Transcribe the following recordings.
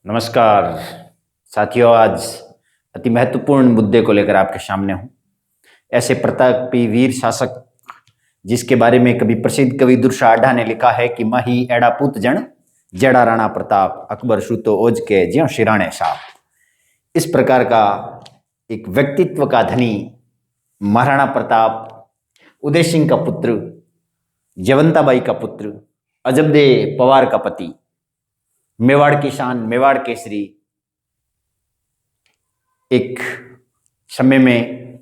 नमस्कार साथियों, आज अति महत्वपूर्ण मुद्दे को लेकर आपके सामने हूँ। ऐसे प्रतापी वीर शासक जिसके बारे में कभी प्रसिद्ध कवि दुर्सा आढ़ा ने लिखा है कि माही एड़ा पुत जन जड़ा राणा प्रताप अकबर सूतो ओज के ज्यों शिराणे साहब। इस प्रकार का एक व्यक्तित्व का धनी महाराणा प्रताप, उदय सिंह का पुत्र, जयवंताबाई का पुत्र, अजबदे पवार का पति, मेवाड़ की शान, मेवाड़ केसरी, एक समय में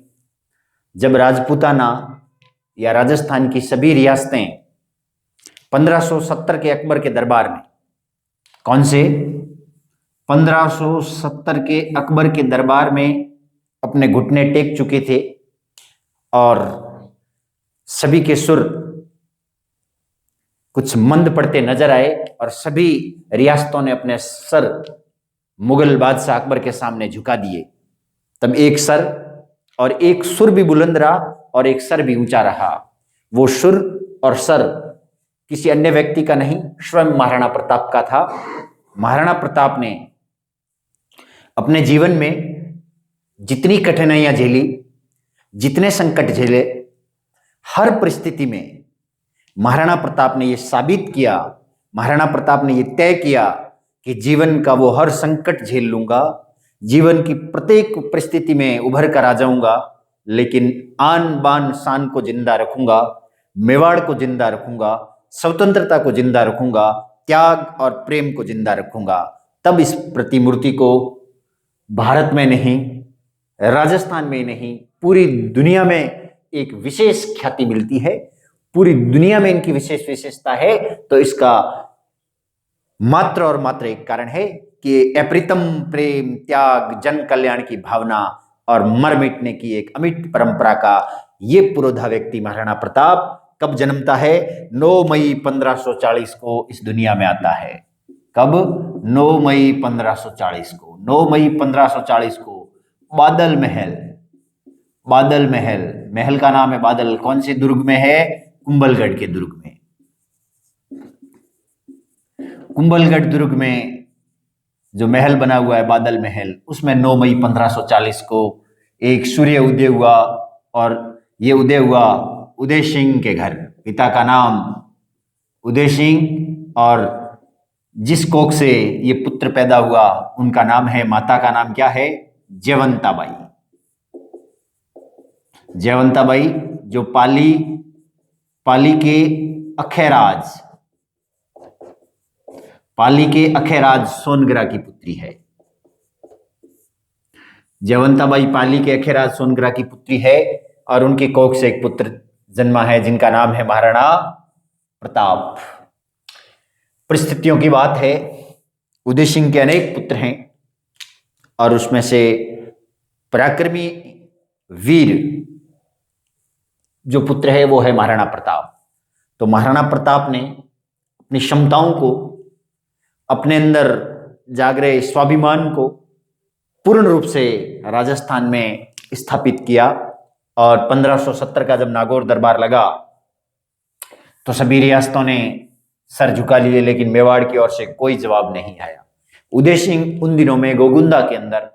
जब राजपूताना या राजस्थान की सभी रियासतें 1570 के अकबर के दरबार में, कौन से 1570 के अकबर के दरबार में अपने घुटने टेक चुके थे और सभी के सुर कुछ मंद पड़ते नजर आए और सभी रियासतों ने अपने सर मुगल बादशाह अकबर के सामने झुका दिए। तब एक सर और एक सुर भी बुलंद रहा और एक सर भी ऊंचा रहा। वो सुर और सर किसी अन्य व्यक्ति का नहीं, स्वयं महाराणा प्रताप का था। महाराणा प्रताप ने अपने जीवन में जितनी कठिनाइयां झेली, जितने संकट झेले, हर परिस्थिति में महाराणा प्रताप ने यह साबित किया, महाराणा प्रताप ने यह तय किया कि जीवन का वो हर संकट झेल लूंगा, जीवन की प्रत्येक परिस्थिति में उभर कर आ जाऊंगा, लेकिन आन बान शान को जिंदा रखूंगा, मेवाड़ को जिंदा रखूंगा, स्वतंत्रता को जिंदा रखूंगा, त्याग और प्रेम को जिंदा रखूंगा। तब इस प्रतिमूर्ति को भारत में नहीं, राजस्थान में नहीं, पूरी दुनिया में एक विशेष ख्याति मिलती है। पूरी दुनिया में इनकी विशेष विशेषता है। तो इसका मात्र और मात्र एक कारण है कि अप्रितम प्रेम, त्याग, जन कल्याण की भावना और मर मिटने की एक अमिट परंपरा का ये पुरोधा व्यक्ति महाराणा प्रताप कब जन्मता है? 9 मई 1540 को इस दुनिया में आता है। कब? 9 मई 1540 को। 9 मई 1540 को बादल महल, बादल महल, महल का नाम है बादल, कौन से दुर्ग में है? कुंभलगढ़ के दुर्ग में। कुंभलगढ़ दुर्ग में जो महल बना हुआ है, बादल महल, उसमें 9 मई 1540 को एक सूर्य उदय हुआ और ये उदय हुआ उदय सिंह के घर। पिता का नाम उदय सिंह और जिस कोख से ये पुत्र पैदा हुआ उनका नाम है, माता का नाम क्या है? जयवंताबाई। जयवंताबाई जो पाली के अखेराज, पाली के अखेराज सोनगरा की पुत्री है। जयवंताबाई पाली के अखेराज सोनगरा की पुत्री है और उनकी कोख से एक पुत्र जन्मा है जिनका नाम है महाराणा प्रताप। परिस्थितियों की बात है, उदय सिंह के अनेक पुत्र हैं और उसमें से पराक्रमी वीर जो पुत्र है वो है महाराणा प्रताप। तो महाराणा प्रताप ने अपनी क्षमताओं को, अपने अंदर जाग रहे स्वाभिमान को पूर्ण रूप से राजस्थान में स्थापित किया और 1570 का जब नागौर दरबार लगा तो सभी रियासतों ने सर झुका लिए, लेकिन मेवाड़ की ओर से कोई जवाब नहीं आया। उदय सिंह उन दिनों में गोगुंदा के अंदर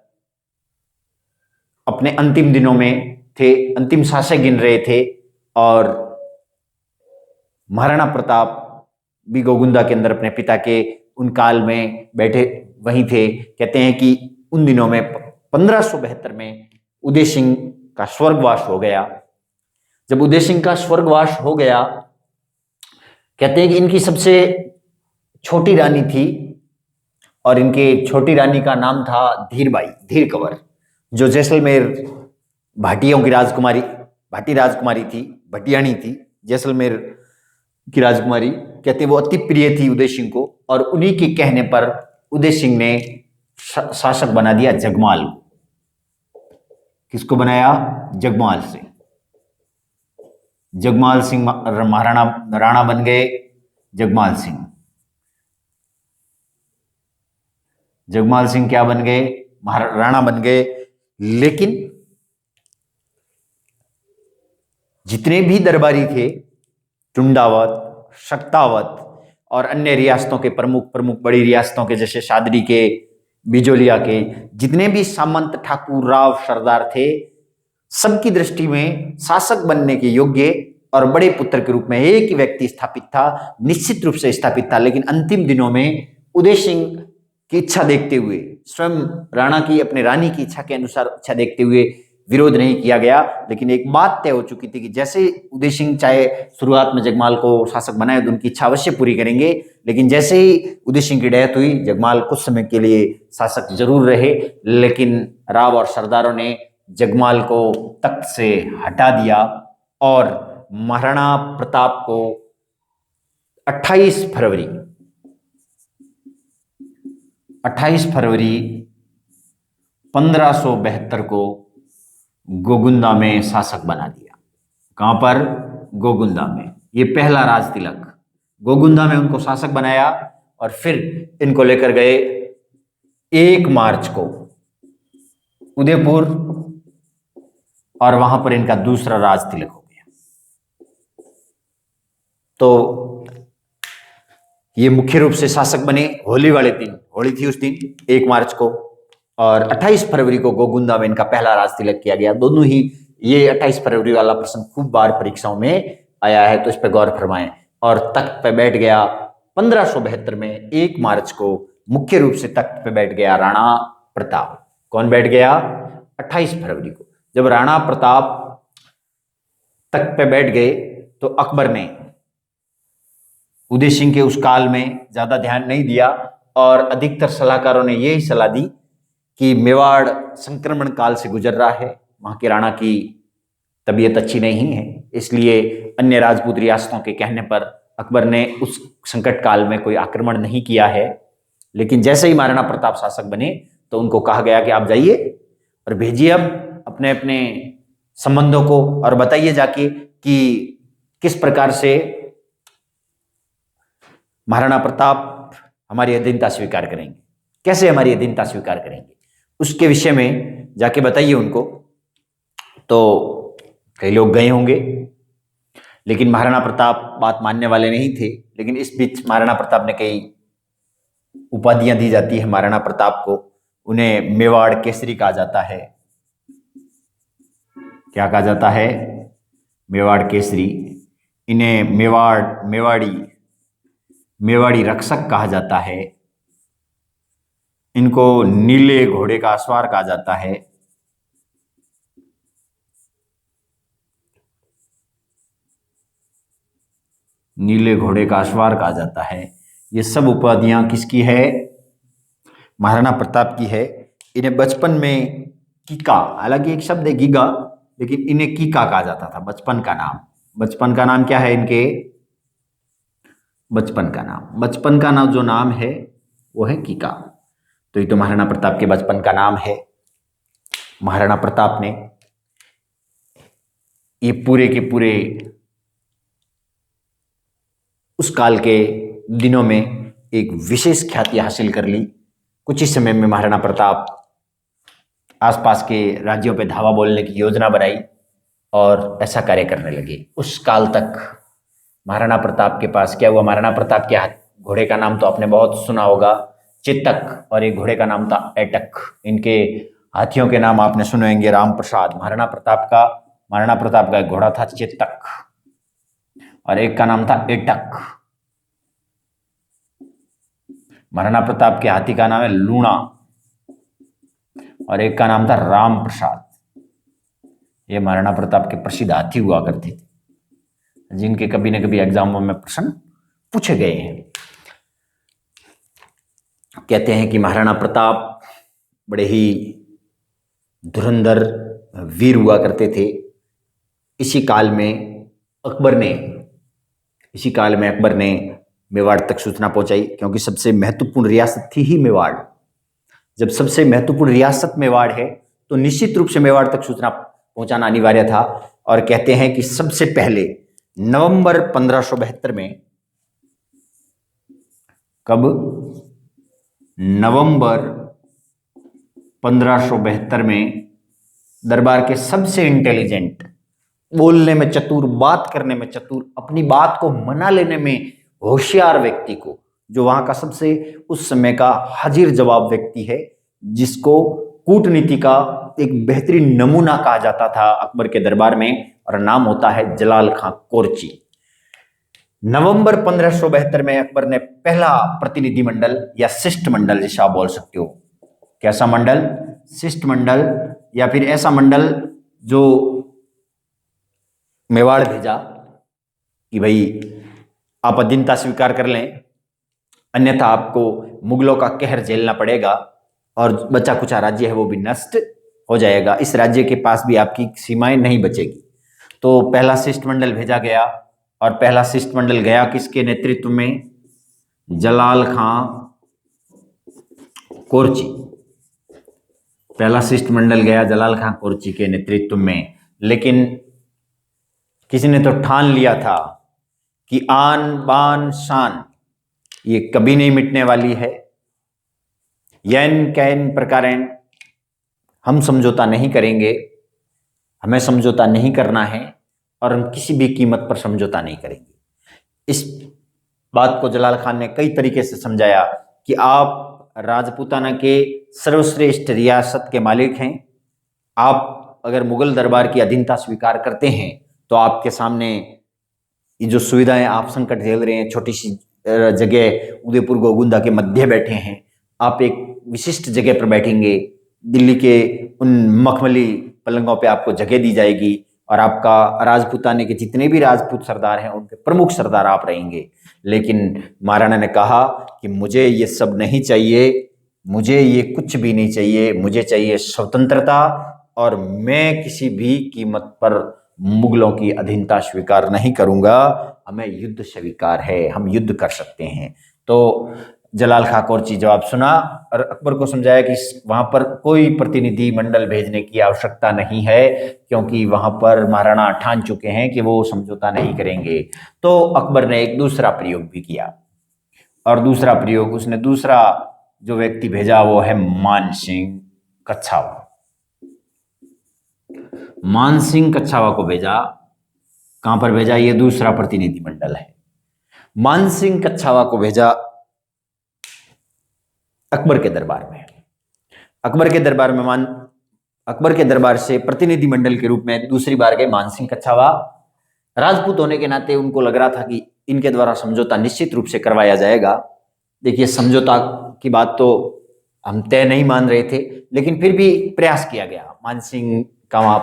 अपने अंतिम दिनों में थे, अंतिम सांसें गिन रहे थे और महाराणा प्रताप भी गोगुंदा के अंदर अपने पिता के उन काल में बैठे वहीं थे। कहते हैं कि उन दिनों में 1572 में उदय सिंह का स्वर्गवास हो गया। जब उदय सिंह का स्वर्गवास हो गया, कहते हैं कि इनकी सबसे छोटी रानी थी और इनके छोटी रानी का नाम था धीरबाई, धीर कंवर, जो जैसलमेर भाटियों की राजकुमारी, भाटी राजकुमारी थी, भटियाणी थी, जैसलमेर की राजकुमारी। कहते हैं वो अति प्रिय थी उदय सिंह को और उन्हीं के कहने पर उदय सिंह ने शासक बना दिया जगमाल को। किसको बनाया? जगमाल सिंह। जगमाल सिंह महाराणा राणा बन गए। जगमाल सिंह, जगमाल सिंह क्या बन गए? राणा बन गए। लेकिन जितने भी दरबारी थे, टुंडावत, शक्तावत और अन्य रियासतों के प्रमुख बड़ी रियासतों के जैसे शादरी के बिजोलिया के जितने भी सामंत, ठाकुर, राव, सरदार थे, सबकी दृष्टि में शासक बनने के योग्य और बड़े पुत्र के रूप में एक ही व्यक्ति स्थापित था, निश्चित रूप से स्थापित था। लेकिन अंतिम दिनों में उदय सिंह की इच्छा देखते हुए, स्वयं राणा की अपने रानी की इच्छा के अनुसार इच्छा देखते हुए विरोध नहीं किया गया। लेकिन एक बात तय हो चुकी थी कि जैसे उदय सिंह चाहे शुरुआत में जगमाल को शासक बनाए तो उनकी इच्छा अवश्य पूरी करेंगे, लेकिन जैसे ही उदय सिंह की डेथ हुई, जगमाल कुछ समय के लिए शासक जरूर रहे, लेकिन राव और सरदारों ने जगमाल को तख्त से हटा दिया और महाराणा प्रताप को 28 फरवरी 1572 को गोगुंदा में शासक बना दिया। कहां पर? गोगुंदा में। ये पहला राज तिलक, गोगुंदा में उनको शासक बनाया और फिर इनको लेकर गए 1 मार्च को उदयपुर और वहां पर इनका दूसरा राज तिलक हो गया। तो ये मुख्य रूप से शासक बने होली वाले दिन, होली थी उस दिन 1 मार्च को, और 28 फरवरी को गोगुंदा में इनका पहला राज तिलक किया गया। दोनों ही, ये 28 फरवरी वाला प्रश्न खूब बार परीक्षाओं में आया है, तो इस पर गौर फरमाएं। और तख्त पे बैठ गया 1572 में 1 मार्च को मुख्य रूप से तख्त पे बैठ गया राणा प्रताप। कौन बैठ गया? 28 फरवरी को। जब राणा प्रताप तख्त पे बैठ गए तो अकबर ने उदय सिंह के उस काल में ज्यादा ध्यान नहीं दिया और अधिकतर सलाहकारों ने यही सलाह दी कि मेवाड़ संक्रमण काल से गुजर रहा है, वहां के राणा की तबीयत अच्छी नहीं है, इसलिए अन्य राजपूत रियासतों के कहने पर अकबर ने उस संकट काल में कोई आक्रमण नहीं किया है। लेकिन जैसे ही महाराणा प्रताप शासक बने तो उनको कहा गया कि आप जाइए और भेजिए अब अपने अपने संबंधों को और बताइए जाके कि किस प्रकार से महाराणा प्रताप हमारी अधीनता स्वीकार करेंगे, कैसे हमारी अधीनता स्वीकार करेंगे, उसके विषय में जाके बताइए उनको। तो कई लोग गए होंगे, लेकिन महाराणा प्रताप बात मानने वाले नहीं थे। लेकिन इस बीच महाराणा प्रताप ने कई उपाधियां दी जाती है महाराणा प्रताप को। उन्हें मेवाड़ केसरी कहा जाता है। क्या कहा जाता है? मेवाड़ केसरी। इन्हें मेवाड़ी रक्षक कहा जाता है। इनको नीले घोड़े का अश्वार कहा जाता है। नीले घोड़े का अश्वार कहा जाता है। ये सब उपाधियां किसकी है? महाराणा प्रताप की है। इन्हें बचपन में कीका, हालांकि एक शब्द है गीगा, लेकिन इन्हें कीका कहा जाता था। बचपन का नाम क्या है इनके? बचपन का नाम जो नाम है वो है कीका। तो ये तो महाराणा प्रताप के बचपन का नाम है। महाराणा प्रताप ने ये पूरे के पूरे उस काल के दिनों में एक विशेष ख्याति हासिल कर ली। कुछ ही समय में महाराणा प्रताप आसपास के राज्यों पे धावा बोलने की योजना बनाई और ऐसा कार्य करने लगे। उस काल तक महाराणा प्रताप के पास क्या हुआ? महाराणा प्रताप के घोड़े का नाम तो आपने बहुत सुना होगा, चेतक, और एक घोड़े का नाम था एटक। इनके हाथियों के नाम आपने सुने होंगे, राम प्रसाद। महाराणा प्रताप का एक घोड़ा था चेतक और एक का नाम था एटक। महाराणा प्रताप के हाथी का नाम है लूणा और एक का नाम था राम प्रसाद। ये महाराणा प्रताप के प्रसिद्ध हाथी हुआ करते थे, जिनके कभी न कभी एग्जामों में प्रश्न पूछे गए हैं। कहते हैं कि महाराणा प्रताप बड़े ही धुरंधर वीर हुआ करते थे। इसी काल में अकबर ने मेवाड़ तक सूचना पहुंचाई, क्योंकि सबसे महत्वपूर्ण रियासत थी ही मेवाड़। जब सबसे महत्वपूर्ण रियासत मेवाड़ है तो निश्चित रूप से मेवाड़ तक सूचना पहुंचाना अनिवार्य था। और कहते हैं कि सबसे पहले नवंबर 1572 में, कब? नवंबर 1572 में दरबार के सबसे इंटेलिजेंट, बोलने में चतुर, बात करने में चतुर, अपनी बात को मना लेने में होशियार व्यक्ति को, जो वहां का सबसे उस समय का हाजिर जवाब व्यक्ति है, जिसको कूटनीति का एक बेहतरीन नमूना कहा जाता था अकबर के दरबार में, और नाम होता है जलाल खां कोरची। नवंबर 1572 में अकबर ने पहला प्रतिनिधिमंडल या शिष्टमंडल जिसे आप बोल सकते हो, कैसा मंडल, शिष्टमंडल, या फिर ऐसा मंडल जो मेवाड़ भेजा कि भाई आप अधीनता स्वीकार कर लें, अन्यथा आपको मुगलों का कहर झेलना पड़ेगा और बचा कुचा राज्य है वो भी नष्ट हो जाएगा, इस राज्य के पास भी आपकी सीमाएं नहीं बचेगी। तो पहला शिष्टमंडल भेजा गया, और पहला शिष्टमंडल गया किसके नेतृत्व में, जलाल खां कोरची। पहला शिष्टमंडल गया जलाल खां कोरची के नेतृत्व में, लेकिन किसी ने तो ठान लिया था कि आन बान शान ये कभी नहीं मिटने वाली है, यैन कैन प्रकारेण हम समझौता नहीं करेंगे, हमें समझौता नहीं करना है और हम किसी भी कीमत पर समझौता नहीं करेंगे। इस बात को जलाल खान ने कई तरीके से समझाया कि आप राजपूताना के सर्वश्रेष्ठ रियासत के मालिक हैं, आप अगर मुगल दरबार की अधीनता स्वीकार करते हैं तो आपके सामने ये जो सुविधाएं आप संकट झेल रहे हैं, छोटी सी जगह उदयपुर गोगुंदा के मध्य बैठे हैं, आप एक विशिष्ट जगह पर बैठेंगे, दिल्ली के उन मखमली पलंगों पे आपको जगह दी जाएगी और आपका राजपूताने के जितने भी राजपूत सरदार हैं उनके प्रमुख सरदार आप रहेंगे। लेकिन महाराणा ने कहा कि मुझे ये सब नहीं चाहिए, मुझे ये कुछ भी नहीं चाहिए, मुझे चाहिए स्वतंत्रता, और मैं किसी भी कीमत पर मुगलों की अधीनता स्वीकार नहीं करूंगा, हमें युद्ध स्वीकार है, हम युद्ध कर सकते हैं। तो जलाल खां कोरची जवाब सुना और अकबर को समझाया कि वहां पर कोई प्रतिनिधि मंडल भेजने की आवश्यकता नहीं है, क्योंकि वहां पर महाराणा ठान चुके हैं कि वो समझौता नहीं करेंगे। तो अकबर ने एक दूसरा प्रयोग भी किया, और दूसरा प्रयोग उसने दूसरा जो व्यक्ति भेजा वो है मानसिंह कच्छावा। मानसिंह कच्छावा को भेजा, कहां पर भेजा, ये दूसरा प्रतिनिधि मंडल है। मानसिंह कच्छावा को भेजा अकबर के दरबार में। अकबर के दरबार से प्रतिनिधि मंडल के रूप में दूसरी बार गए मानसिंह कच्छावा। राजपूत होने के नाते उनको लग रहा था कि इनके द्वारा समझौता निश्चित रूप से करवाया जाएगा। देखिए, समझौता की बात तो हम तय नहीं मान रहे थे, लेकिन फिर भी प्रयास किया गया। मानसिंह का वहां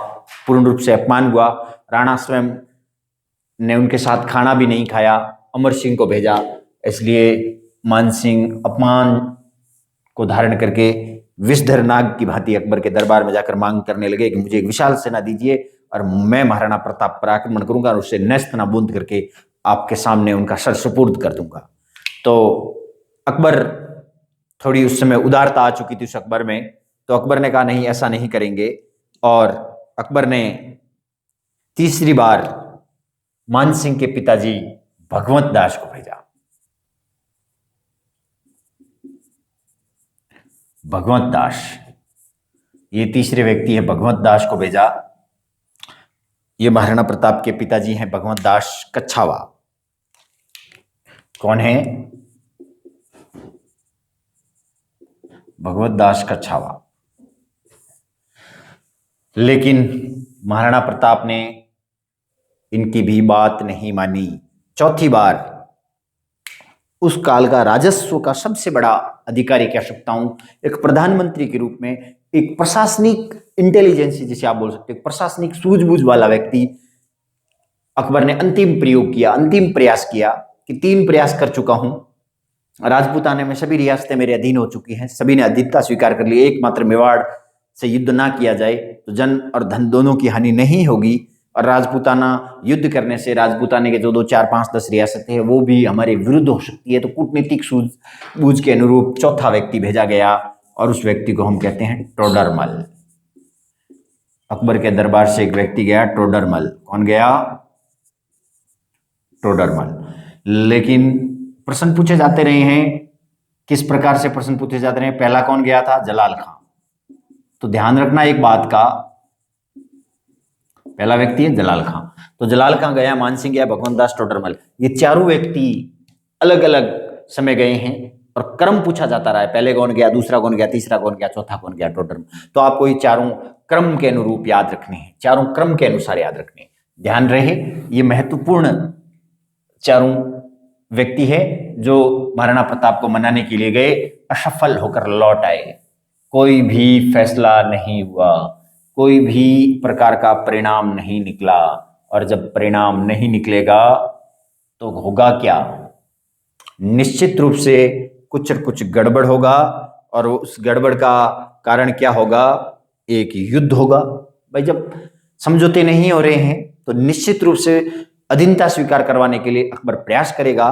पूर्ण रूप से अपमान हुआ। राणा स्वयं ने उनके साथ खाना भी नहीं खाया, अमर सिंह को भेजा। इसलिए मानसिंह अपमान को धारण करके विषधर नाग की भांति अकबर के दरबार में जाकर मांग करने लगे कि मुझे एक विशाल सेना दीजिए और मैं महाराणा प्रताप पर आक्रमण करूंगा और उससे नेस्त नाबूद करके आपके सामने उनका सर सुपुर्द कर दूंगा। तो अकबर, थोड़ी उस समय उदारता आ चुकी थी उस अकबर में, तो अकबर ने कहा नहीं, ऐसा नहीं करेंगे। और अकबर ने तीसरी बार मानसिंह के पिताजी भगवत दास को भेजा। भगवत दास, ये तीसरे व्यक्ति है, भगवत दास को भेजा। ये महाराणा प्रताप के पिताजी हैं भगवत दास कच्छावा। कौन है? भगवत दास कच्छावा। लेकिन महाराणा प्रताप ने इनकी भी बात नहीं मानी। चौथी बार उस काल का राजस्व का सबसे बड़ा अधिकारी कह सकता हूं, एक प्रधानमंत्री के रूप में, एक प्रशासनिक इंटेलिजेंसी जिसे आप बोल सकते हो, प्रशासनिक सूझबूझ वाला व्यक्ति अकबर ने अंतिम प्रयोग किया, अंतिम प्रयास किया कि 3 प्रयास कर चुका हूं, राजपूताने में सभी रियासतें मेरे अधीन हो चुकी हैं, सभी ने अधीनता स्वीकार कर ली, एकमात्र मेवाड़ से युद्ध ना किया जाए तो जन और धन दोनों की हानि नहीं होगी, और राजपूताना युद्ध करने से राजपूताने के जो 2, 4, 5, 10 रियासतें हैं वो भी हमारे विरुद्ध हो सकती है। तो कूटनीतिक सूझबूझ के अनुरूप चौथा व्यक्ति भेजा गया, और उस व्यक्ति को हम कहते हैं टोडरमल। अकबर के दरबार से एक व्यक्ति गया, टोडरमल। कौन गया? टोडरमल। लेकिन प्रश्न पूछे जाते रहे हैं, किस प्रकार से प्रश्न पूछे जाते रहे हैं? पहला कौन गया था? जलाल खां। तो ध्यान रखना एक बात का, पहला व्यक्ति है जलाल खां। तो जलाल खां गया, मानसिंह गया, भगवत दास, टोडरमल, ये चारों व्यक्ति अलग अलग समय गए हैं, और क्रम पूछा जाता रहा है, पहले कौन गया, दूसरा कौन गया, तीसरा कौन गया, चौथा कौन गया, टोटल। तो आपको ये चारों क्रम के अनुरूप याद रखने हैं, चारों क्रम के अनुसार याद रखने हैं। ध्यान रहे ये महत्वपूर्ण चारों व्यक्ति है जो महाराणा प्रताप को मनाने के लिए गए, असफल होकर लौट आए। कोई भी फैसला नहीं हुआ, कोई भी प्रकार का परिणाम नहीं निकला, और जब परिणाम नहीं निकलेगा तो होगा क्या? निश्चित रूप से कुछ न कुछ गड़बड़ होगा, और उस गड़बड़ का कारण क्या होगा? एक युद्ध होगा। भाई जब समझौते नहीं हो रहे हैं तो निश्चित रूप से अधीनता स्वीकार करवाने के लिए अकबर प्रयास करेगा,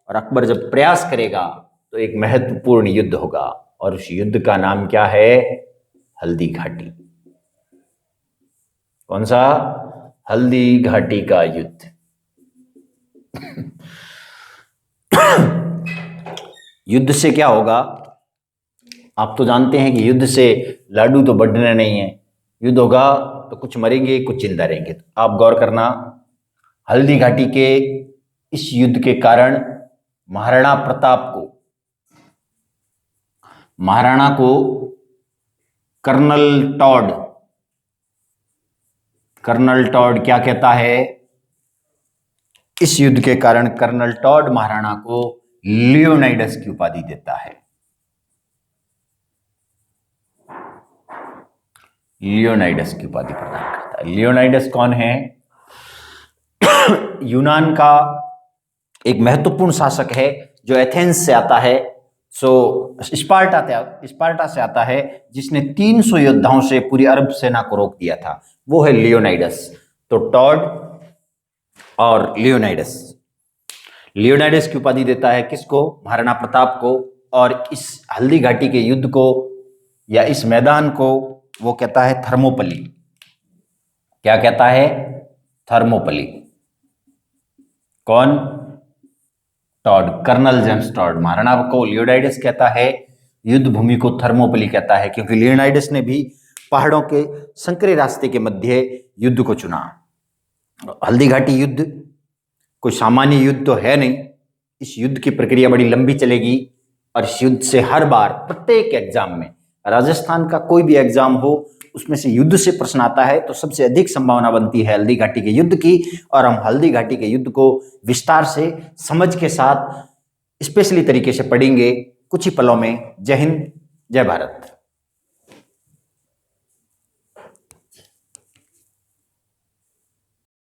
और अकबर जब प्रयास करेगा तो एक महत्वपूर्ण युद्ध होगा, और उस युद्ध का नाम क्या है? हल्दी घाटी। कौन सा? हल्दी घाटी का युद्ध। युद्ध से क्या होगा? आप तो जानते हैं कि युद्ध से लाडू तो बढ़ने नहीं है, युद्ध होगा तो कुछ मरेंगे कुछ जिंदा रहेंगे। तो आप गौर करना, हल्दी घाटी के इस युद्ध के कारण महाराणा प्रताप को, महाराणा को कर्नल टॉड क्या कहता है? इस युद्ध के कारण कर्नल टॉड महाराणा को लियोनाइडस की उपाधि देता है। लियोनाइडस की उपाधि प्रदान करता है। लियोनाइडस कौन है? यूनान का एक महत्वपूर्ण शासक है जो एथेंस से आता है, स्पार्टा से आता है, जिसने 300 योद्धाओं से पूरी अरब सेना को रोक दिया था, वो है लियोनाइडस। तो टॉड और लियोनाइडस की उपाधि देता है किसको? महाराणा प्रताप को। और इस हल्दी घाटी के युद्ध को या इस मैदान को वो कहता है थर्मोपली। क्या कहता है? थर्मोपली। कौन? Tod, colonel James Tod. Maharana को लियोनाइडस कहता है, युद्ध भूमि को थर्मोपली कहता है, क्योंकि लियोनाइडस ने भी पहाड़ों के संकरे रास्ते के मध्य युद्ध को चुना। हल्दी घाटी युद्ध कोई सामान्य युद्ध तो है नहीं, इस युद्ध की प्रक्रिया बड़ी लंबी चलेगी, और इस युद्ध से हर बार प्रत्येक एग्जाम में, राजस्थान का कोई भी एग्जाम हो उसमें से युद्ध से प्रश्न आता है, तो सबसे अधिक संभावना बनती है हल्दी घाटी के युद्ध की। और हम हल्दी घाटी के युद्ध को विस्तार से, समझ के साथ, स्पेशली तरीके से पढ़ेंगे कुछ ही पलों में। जय हिंद, जय भारत।